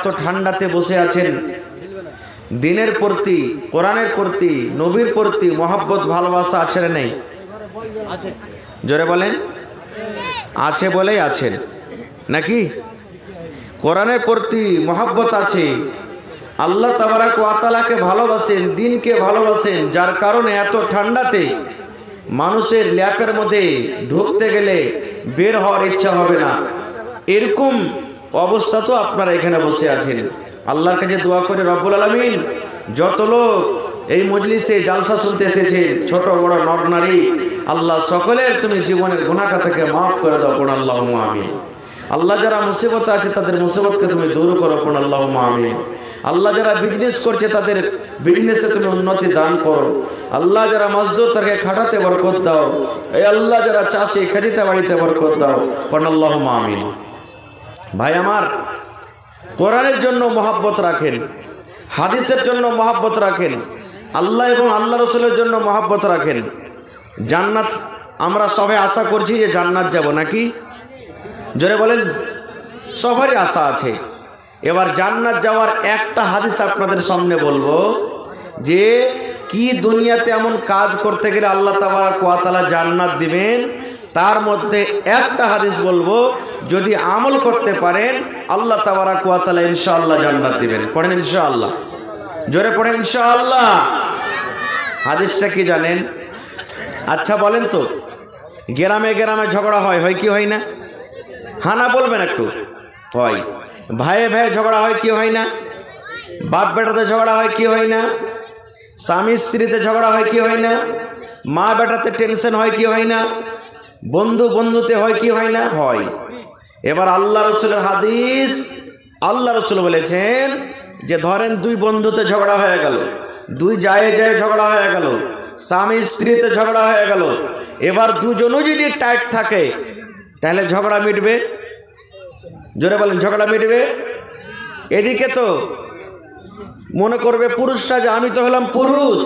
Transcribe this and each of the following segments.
এত ঠান্ডাতে বসে আছেন, দিনের প্রতি, কোরআনের প্রতি, নবীর প্রতি মহব্বত ভালোবাসা আছে না নেই? জোরে বলেন। আছে বলেই আছেন নাকি? কোরআনের প্রতি মহব্বত আছে, আল্লাহ তাবারাক ওয়া তাআলাকে ভালোবাসেন, দিনকে ভালোবাসেন, যার কারণে এত ঠান্ডাতে মানুষের ল্যাপের মধ্যে ঢুকতে গেলে বের হওয়ার ইচ্ছা হবে না। এরকম অবস্থা তো আপনারা এখানে বসে আছেন। আল্লাহর কাছে দোয়া করে রব্বুল আলামিন যত লোক এই মজলিসে জালসা শুনতে এসেছে, ছোট বড় নর নারী, আল্লাহ সকলের তুমি জীবনের গুনাহ খাতাকে মাফ করে দাও, পড়ুন আল্লাহুম্মা আমিন। আল্লাহ যারা মুসিবতে আছে তাদের মুসিবতকে তুমি দূর করো, পড়ুন আল্লাহুম্মা আমিন। আল্লাহ যারা বিজনেস করছে তাদের বিজনেসে তুমি উন্নতি দান করো। আল্লাহ যারা মজদুর তাকে খাটাতে বরকত দাও। এই আল্লাহ যারা চাষি খেতে বাড়িতে বরকত দাও, পড়ুন আল্লাহুম্মা আমিন। ভাই আমার, কোরআনের জন্য মহব্বত রাখেন, হাদিসের জন্য মহব্বত রাখেন, আল্লাহ এবং আল্লাহ রসুলের জন্য মহব্বত রাখেন। জান্নাত আমরা সবাই আশা করছি যে জান্নাত যাব নাকি? জোরে বলেন। সবারই আশা আছে। এবার জান্নাত যাওয়ার একটা হাদিস আপনাদের সামনে বলবো যে কি দুনিয়াতে এমন কাজ করতে গেলে আল্লাহ তাবারাক ওয়া তাআলা জান্নাত দিবেন, তার মধ্যে একটা হাদিস বলবো, যদি আমল করতে পারেন আল্লাহ তাবারাক ওয়া তাআলা ইনশাআল্লাহ জান্নাত দিবেন। পড়েন ইনশাআল্লাহ, জোরে পড়েন ইনশাআল্লাহ। হাদিসটা কি জানেন? আচ্ছা বলেন তো, গ্রামে গ্রামে ঝগড়া হয়, হয় কি হয় না? হানা বলবেন একটু। হয়। ভাইয়ে ভাইয়ে ঝগড়া হয় কি হয় না? বাপ বেটাতে ঝগড়া হয় কি হয় না? স্বামী স্ত্রীতে ঝগড়া হয় কি হয় না? মা বেটাতে টেনশন হয় কি হয় না? বন্ধু বন্ধুতে হয় কি হয় না? হয়। এবার আল্লাহ রসুলের হাদিস, আল্লাহ রসুল বলেছেন যে ধরেন দুই বন্ধুতে ঝগড়া হয়ে গেল, দুই যায় ঝগড়া হয়ে গেল, স্বামী স্ত্রীতে ঝগড়া হয়ে গেল। এবার দুজনও যদি টাইট থাকে তাহলে ঝগড়া মিটবে? জোরে বলেন, ঝগড়া মিটবে? এদিকে তো মনে করবে পুরুষটা যে আমি তো হলাম পুরুষ,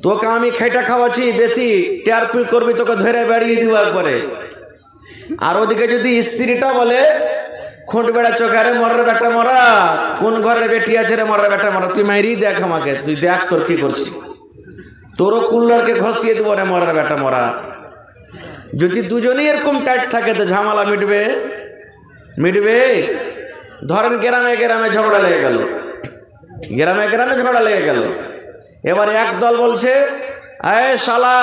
তোকে আমি খেটা খাওয়াচ্ছি, বেশি টেয়ারপুই করবি, তোকে ধরে বেড়িয়ে দিব একবারে। আর ওদিকে যদি স্ত্রীটা বলে খুঁট বেড়া চোখে, আরে মরার বেটা মরা, কোন ঘরের বেটি আছে রে মরার বেটা মরা, তুই মাইরি দেখ আমাকে, তুই দেখ তোর কি করছি, তোরও কুল্লারকে ঘষিয়ে দেবো রে মরার বেটা মরা। যদি দুজনেই এরকম টাইট থাকে তো ঝামেলা মিটবে? মিটবে? ধরেন গ্রামে গ্রামে ঝগড়া লেগে গেল, গ্রামে গ্রামে ঝগড়া লেগে গেল। এবার এক দল বলছে, এ শালা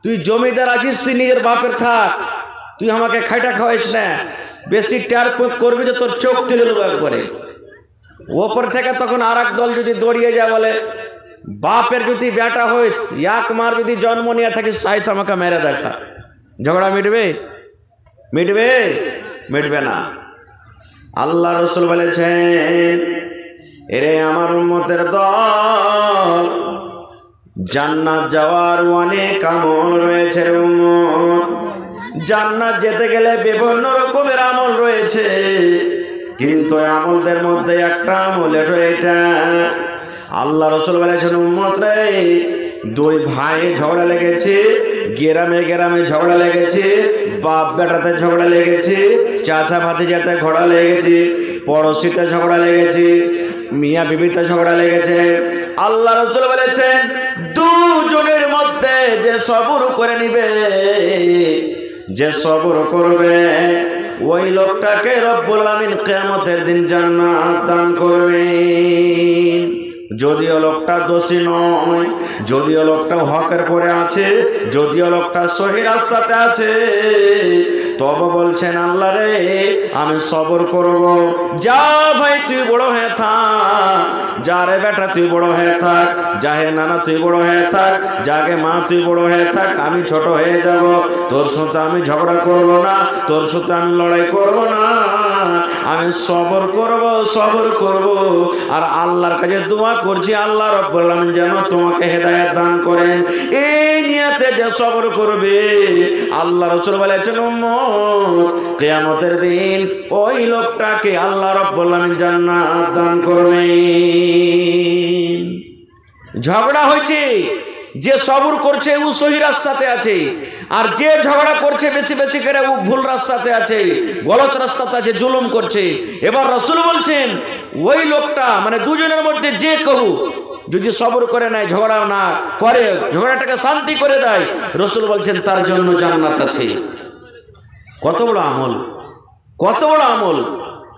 তুই জমিদার আছিস, তুই নিজের বাপের থাক, তুই আমাকে খাইটা খাওয়াইস না, বেশি টেয়ার করবি যে তোর চোখ তুলে নেবো একবারে। ওপর থেকে তখন আর এক দল যদি দৌড়িয়ে যায় বলে, বাপের যদি বেটা হইস, এক মার যদি জন্ম নিয়ে থাকিস, চাইছ আমাকে মেরে দেখা। ঝগড়া মিটবে? মিটবে? মিটবে না। আল্লাহ রসুল বলেছেন, এরে আমার উম্মতের দল, জান্নাত যাওয়ার অনেক আমল রয়েছে রে উম্মত। জান্নাত যেতে গেলে বিভিন্ন রকমের আমল রয়েছে, কিন্তু আমলদের মধ্যে একটা আমল এটা। আল্লাহ রসুল বলেছেন, উম্মত রে, দুই ভাই ঝগড়া লেগেছে, গ্রামে গ্রামে ঝগড়া লেগেছে, বাপ বেটাতে ঝগড়া লেগেছে, চাচা ভাতিজাতে ঝগড়া লেগেছে, পড়োশিতে ঝগড়া লেগেছে, মিয়া বিবিতে ঝগড়া লেগেছে। আল্লাহ রাসূল বলেছেন, দুজনের মধ্যে যে সবর করে নিবে, যে সবর করবে, ওই লোকটাকে রব্বুল আমিন কিয়ামতের দিন জান্নাত দান করবেন। যদিও লোকটা দোষী নয়, যদিও লোকটা হকের পরে আছে, যদিও লোকটা সহি রাস্তাতে আছে, তবে বলছেন আল্লাহ রে, আমি সবর করব। যা ভাই তুই বড় হয়ে থাক, যা রে বেটা তুই বড় হয়ে থাক, যা হে নানা তুই বড় হয়ে থাক, যাকে মা তুই বড় হয়ে থাক, আমি ছোট হয়ে যাব, তোর সাথে আমি ঝগড়া করব না, তোর সাথে আমি লড়াই করব না, আমি সবর করব, সবর করব। আর আল্লাহর কাছে দোয়া করছি, আল্লাহ রাব্বুল আলামিন যেন তোমাকে হেদায়েত দান করেন। এই নিয়তে যে সবর করবে, আল্লাহ রাসূল বলেছেন, উম্মত কিয়ামতের দিন ওই লোকটাকে আল্লাহ রাব্বুল আলামিন জান্নাত দান করবেন। ঝগড়া হয়েছে, যে সবর করছে ও সহি রাস্তাতে আছে, আর যে ঝগড়া করছে বেশি বেশি করে ও ভুল রাস্তাতে আছে, গলত রাস্তাতে আছে, জুলুম করছে। এবার রাসূল বলছেন ওই লোকটা মানে দুজনের মধ্যে যে কেউ যদি সবর করে নেয়, ঝগড়া না করে, ঝগড়াটাকে শান্তি করে দেয়, রাসূল বলছেন তার জন্য জান্নাত আছে। কত বড় আমল, কত বড় আমল।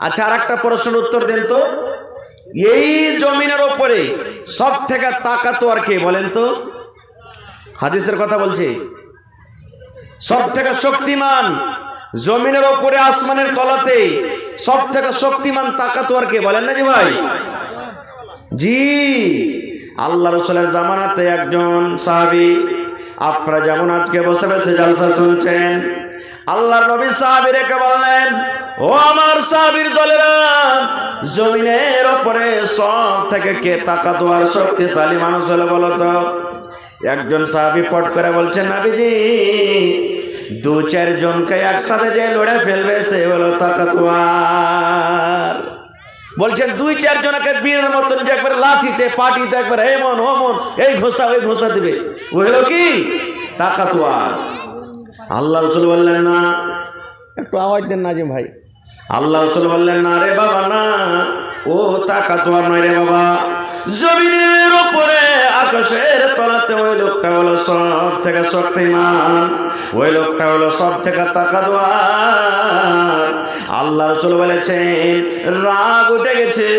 আচ্ছা, আর একটা প্রশ্নের উত্তর দেন তো, এই জমিনের ওপরে সব থেকে তাকাতোয়ার কে বলেন তো? হাদিসের কথা বলছে, সব থেকে শক্তিমান জমিনের ওপরে আসমানের তলাতে সব থেকে শক্তিমান তাকাতোয়ার কে বলেন না জি ভাই? জি, আল্লাহ রাসূলের জামানাতে একজন সাহাবী, আপনারা যেমন আজকে বসে বসে জালসা শুনছেন, আল্লাহর নবী সাহাবী রেখে বললেন, ও আমার সাহাবীর দলেরা, জমিনের উপরে সব থেকে কে তাকাতোয়ার শক্তিশালী মানুষ হলো বলো তো? একজন সাহাবী পট করে বলছেন, নবীজি, দু চার জনকে একসাথে যে লড়ে ফেলবে সে হলো তাকাতোয়ার। বলছেন দুই চার জনকে বীরের মতন যে একবার লাঠিতে পাটিতে একবার এমন ওমন এই ঘোষা ওই ঘোষা দিবে, ও হলো কি তাকাতোয়ার। আল্লাহ রাসূল বললেন না, একটু আওয়াজ দেন না যে ভাই। আল্লাহ রাসূল বললেন না রে বাবা, না, ও তাকাতোয়ার নয় রে বাবা, জমিনের উপরে আকাশের তলাতে ওই লোকটা হলো সব থেকে শক্তিমান, ওই লোকটা হলো সব থেকে তাকাতোয়ার। আল্লাহ রাসূল বলেছেন রাগ উঠে গেছে,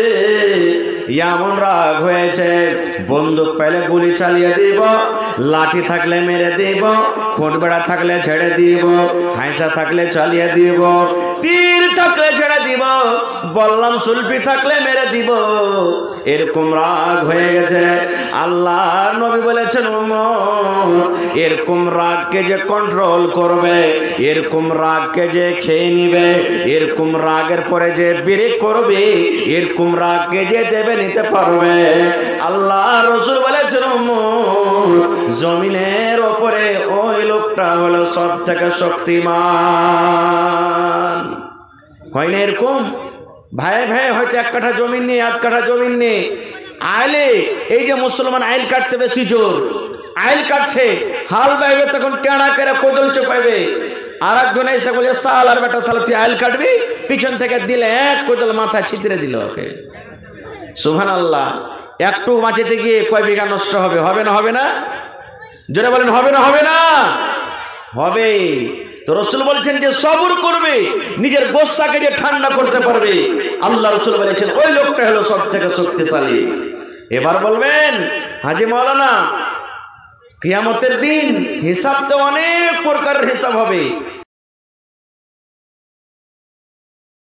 এমন রাগ হয়েছে বন্দুক পেলে গুলি চালিয়ে দিব, লাঠি থাকলে মেরে দিব, খুঁট বেড়া থাকলে ছেড়ে দিব, হাঁসা থাকলে চালিয়ে দিব, তীর থাকলে ছেড়ে দিব, বললাম সুলপি থাকলে মেরে দিব, এরকম রাগ হয়ে গেছে। আল্লাহ নবী বলেছেন উম্মত, এরকম রাগকে যে কন্ট্রোল করবে, এরকম রাগকে যে খেয়ে নিবে, এরকম রাগের পরে যে ব্রেক করবে, এরকম রাগকে যে দেবে নিতে পারবে, আল্লাহ রাসূল বলেছেন উম্মত, জমিনের উপরে ওই লোকটা হলো সব থেকে শক্তিমান। হয় না এরকম? ভাই ভাই হয়তো এক কাঠা জমিন নেই, আধ কাঠা জমিন নেই, আইলে এই যে মুসলমান আইল কাটতে বেশি জোর, আইল কাটছে, হাল বাইবে তখন টেড়া করে কোদল চোপাইবে, আর একজন এসে বলে সাল আর বেটা সাল তুই আইল কাটবি, পিছন থেকে দিলে এক কোদল মাথা ছিতরে দিল ওকে। সুবহানাল্লাহ। একটু বাঁচাতে গিয়ে কয় বিঘা নষ্ট হবে, হবে না? হবে না? জোরে বলেন হবে না? হবে না? হবে। তো রাসূল বলেছেন যে সবর করবে, নিজের গোসাকে যে ঠান্ডা করতে পারবে, আল্লাহ রাসূল বলেছেন ওই লোকটা হলো সব থেকে শক্তিশালী। এবার বলবেন হাজী মাওলানা, কিয়ামতের দিন হিসাব তো অনেক প্রকারের হিসাব হবে,